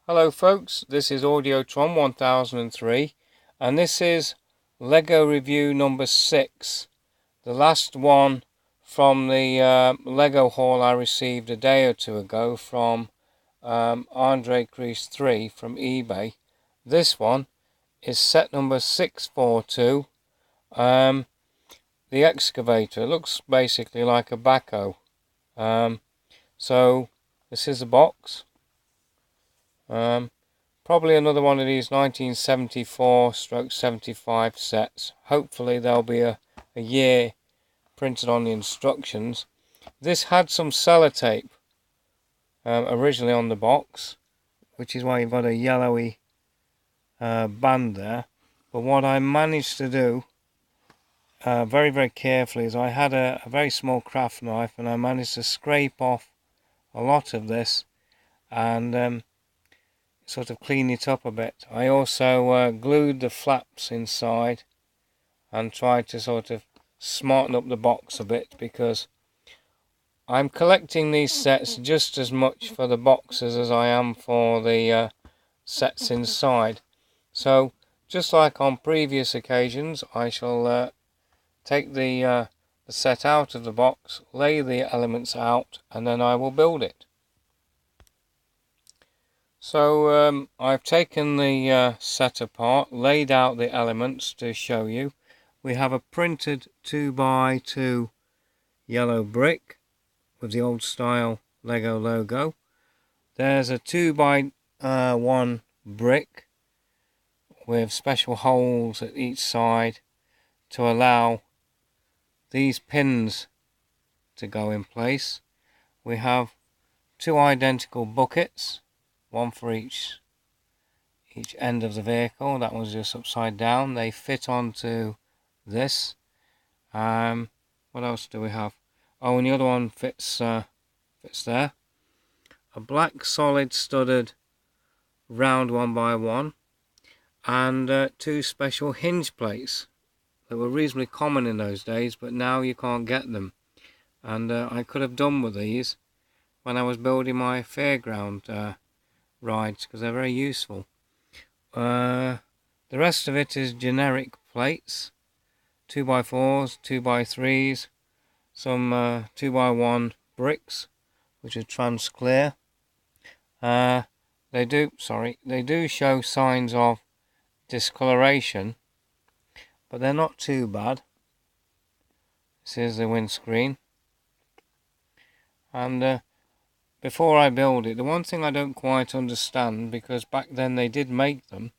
Hello folks, this is Audiotron 1003 and this is Lego review number 6. The last one from the Lego haul I received a day or two ago from Andre Crease 3 from eBay. This one is set number 642, the excavator. It looks basically like a backhoe. So this is the box. Probably another one of these 1974/75 sets. Hopefully there'll be a year printed on the instructions. This had some sellotape originally on the box, which is why you've got a yellowy band there. But what I managed to do very carefully is I had a very small craft knife and I managed to scrape off a lot of this and sort of clean it up a bit. I also glued the flaps inside and tried to sort of smarten up the box a bit, because I'm collecting these sets just as much for the boxes as I am for the sets inside. So just like on previous occasions, I shall take the set out of the box, lay the elements out, and then I will build it. So I've taken the set apart, laid out the elements to show you. We have a printed 2x2 yellow brick with the old style Lego logo. There's a 2x1 brick with special holes at each side to allow these pins to go in place. We have two identical buckets, one for each end of the vehicle. That one's just upside down. They fit onto this. What else do we have? Oh, and the other one fits there. A black solid studded round 1x1 and two special hinge plates that were reasonably common in those days, but now you can't get them. And I could have done with these when I was building my fairground rides, because they're very useful. The rest of it is generic plates, 2x4s, 2x3s, some 2x1 bricks, which are trans clear. They do show signs of discoloration, but they're not too bad. This is the windscreen. And before I build it, the one thing I don't quite understand, because back then they did make them,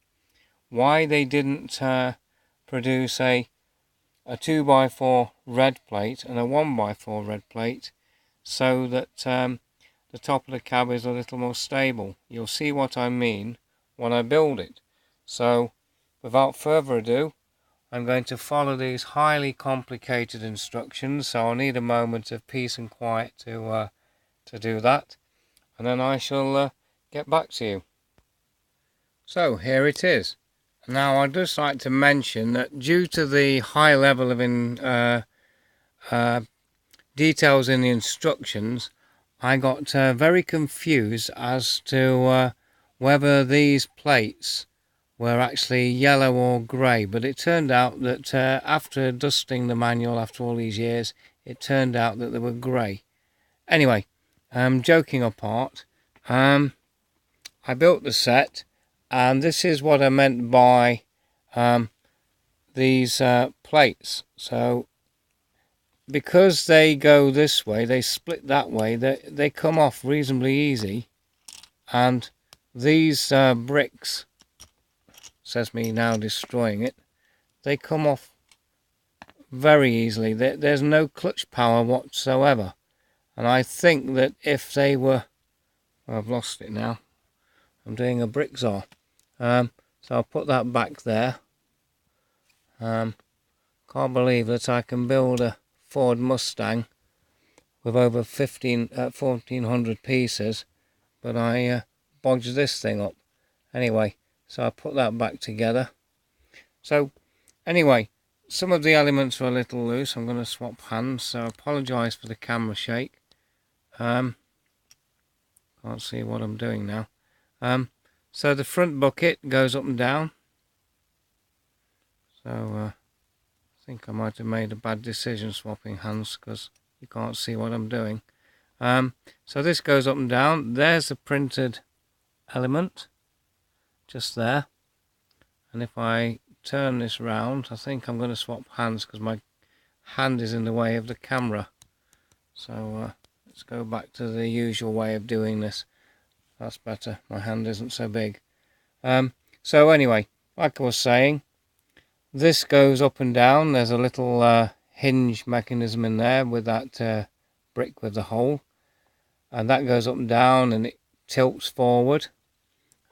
why they didn't produce a 2x4 red plate and a 1x4 red plate, so that the top of the cab is a little more stable. You'll see what I mean when I build it. So without further ado, I'm going to follow these highly complicated instructions, so I'll need a moment of peace and quiet to do that, and then I shall get back to you. So here it is. Now I'd just like to mention that due to the high level of details in the instructions, I got very confused as to whether these plates were actually yellow or grey, but it turned out that after dusting the manual after all these years, it turned out that they were grey. Anyway, joking apart, I built the set, and this is what I meant by these plates. So because they go this way, they split that way, they come off reasonably easy, and these bricks, says me now destroying it, they come off very easily. There's no clutch power whatsoever. And I think that if they were, well, I've lost it now, I'm doing a brick saw, so I'll put that back there. Can't believe that I can build a Ford Mustang with over 1,400 pieces, but I bodged this thing up. Anyway, so I put that back together. So anyway, some of the elements are a little loose. I'm going to swap hands, so I apologise for the camera shake. Can't see what I'm doing now. So the front bucket goes up and down. So I think I might have made a bad decision swapping hands because you can't see what I'm doing. So this goes up and down. There's the printed element just there, and if I turn this round, I think I'm going to swap hands because my hand is in the way of the camera. So let's go back to the usual way of doing this. That's better, my hand isn't so big. So anyway, like I was saying, this goes up and down. There's a little hinge mechanism in there with that brick with the hole, and that goes up and down and it tilts forward.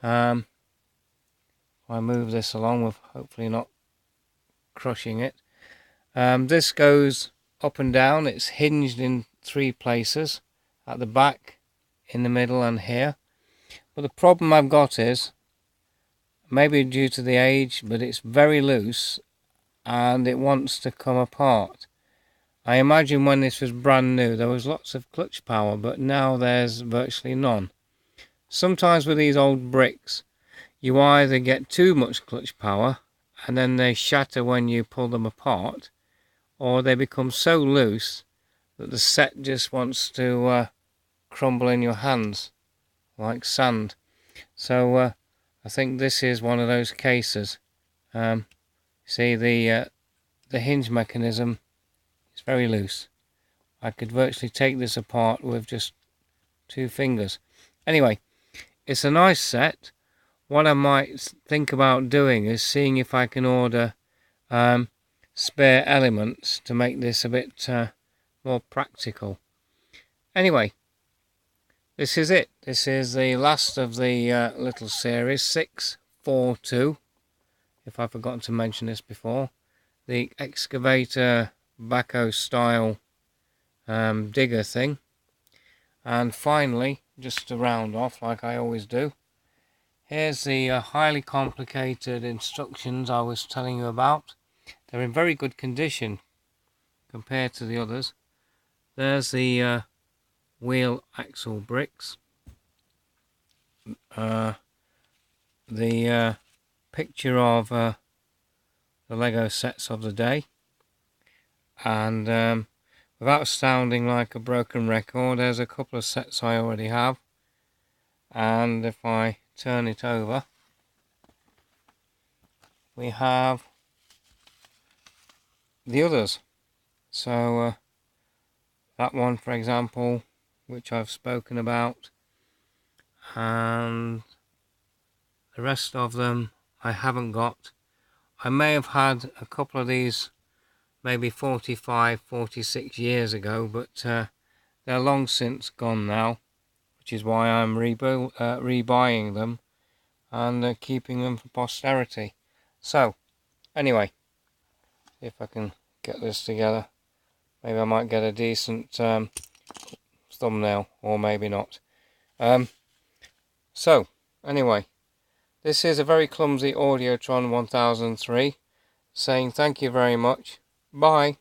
I move this along with hopefully not crushing it. This goes up and down. It's hinged in 3 places, at the back, in the middle and here. But the problem I've got is, maybe due to the age, but it's very loose and it wants to come apart. I imagine when this was brand new there was lots of clutch power, but now there's virtually none. Sometimes with these old bricks you either get too much clutch power and then they shatter when you pull them apart, or they become so loose that the set just wants to crumble in your hands like sand. So I think this is one of those cases. See, the hinge mechanism is very loose. I could virtually take this apart with just 2 fingers. Anyway, it's a nice set. What I might think about doing is seeing if I can order spare elements to make this a bit more practical. Anyway, this is it. This is the last of the little series, 642, if I've forgotten to mention this before. The excavator backhoe style digger thing. And finally, just to round off like I always do, here's the highly complicated instructions I was telling you about. They're in very good condition compared to the others. There's the wheel axle bricks. The picture of the Lego sets of the day. And without sounding like a broken record, there's a couple of sets I already have. And if I turn it over, we have the others. So that one, for example, which I've spoken about, and the rest of them I haven't got. I may have had a couple of these maybe 45, 46 years ago, but they're long since gone now, which is why I'm rebuying them and keeping them for posterity. So anyway, if I can get this together, maybe I might get a decent thumbnail, or maybe not. So anyway, this is a very clumsy Audiotron 1003 saying thank you very much. Bye.